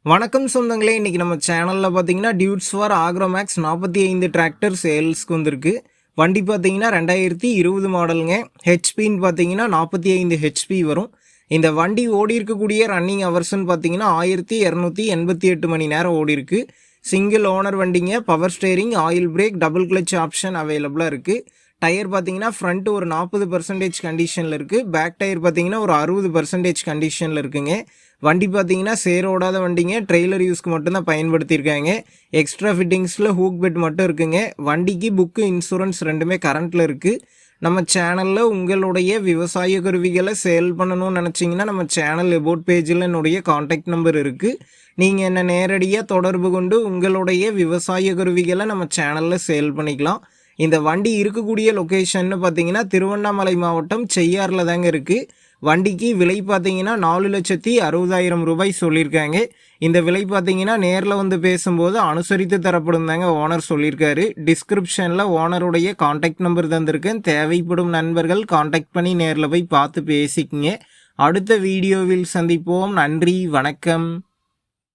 வணக்கம் சொந்தங்களே, இன்றைக்கி நம்ம சேனலில் பார்த்தீங்கன்னா டியூட்ஸ் ஃபார் ஆக்ரோமேக்ஸ் 45 டிராக்டர் சேல்ஸ்க்கு வந்திருக்கு. வண்டி பார்த்தீங்கன்னா 2020 மாடலுங்க. ஹெச்பின்னு பார்த்தீங்கன்னா 45 ஹெச்பி வரும். இந்த வண்டி ஓடி இருக்கக்கூடிய ரன்னிங் ஹவர்ஸ்ன்னு பார்த்தீங்கன்னா 1288 மணி நேரம் ஓடி இருக்கு. சிங்கிள் ஓனர் வண்டிங்க. Power steering, oil break, double clutch option அவைலபிளாக இருக்குது. டயர் பார்த்தீங்கன்னா ஃப்ரண்ட் ஒரு 40% கண்டிஷனில் இருக்குது. பேக் டயர் பார்த்தீங்கன்னா ஒரு 60% கண்டிஷனில் இருக்குங்க. வண்டி பார்த்தீங்கன்னா சேரோடாத வண்டிங்க. ட்ரெய்லர் யூஸ்க்கு மட்டும்தான் பயன்படுத்தியிருக்காங்க. எக்ஸ்ட்ரா ஃபிட்டிங்ஸில் ஹூக் பெட் மட்டும் இருக்குங்க. வண்டிக்கு புக்கு, இன்சூரன்ஸ் ரெண்டுமே கரண்ட்டில் இருக்குது. நம்ம சேனலில் உங்களுடைய விவசாய கருவிகளை சேல் பண்ணணும்னு நினச்சிங்கன்னா நம்ம சேனல் எபோட் பேஜில் என்னுடைய காண்டாக்ட் நம்பர் இருக்குது. நீங்கள் என்ன நேரடியாக தொடர்பு கொண்டு உங்களுடைய விவசாய கருவிகளை நம்ம சேனலில் சேல் பண்ணிக்கலாம். இந்த வண்டி இருக்கக்கூடிய லொக்கேஷன்னு பார்த்தீங்கன்னா திருவண்ணாமலை மாவட்டம் செய்யாறில் தாங்க இருக்குது. வண்டிக்கு விலை பார்த்தீங்கன்னா 4,60,000 ரூபாய் சொல்லியிருக்காங்க. இந்த விலை பார்த்தீங்கன்னா நேரில் வந்து பேசும்போது அனுசரித்து தரப்படும் தாங்க ஓனர் சொல்லியிருக்காரு. டிஸ்கிரிப்ஷனில் ஓனருடைய காண்டாக்ட் நம்பர் தந்திருக்கேன். தேவைப்படும் நண்பர்கள் காண்டாக்ட் பண்ணி நேரில் போய் பார்த்து பேசிக்கங்க. அடுத்த வீடியோவில் சந்திப்போம். நன்றி, வணக்கம்.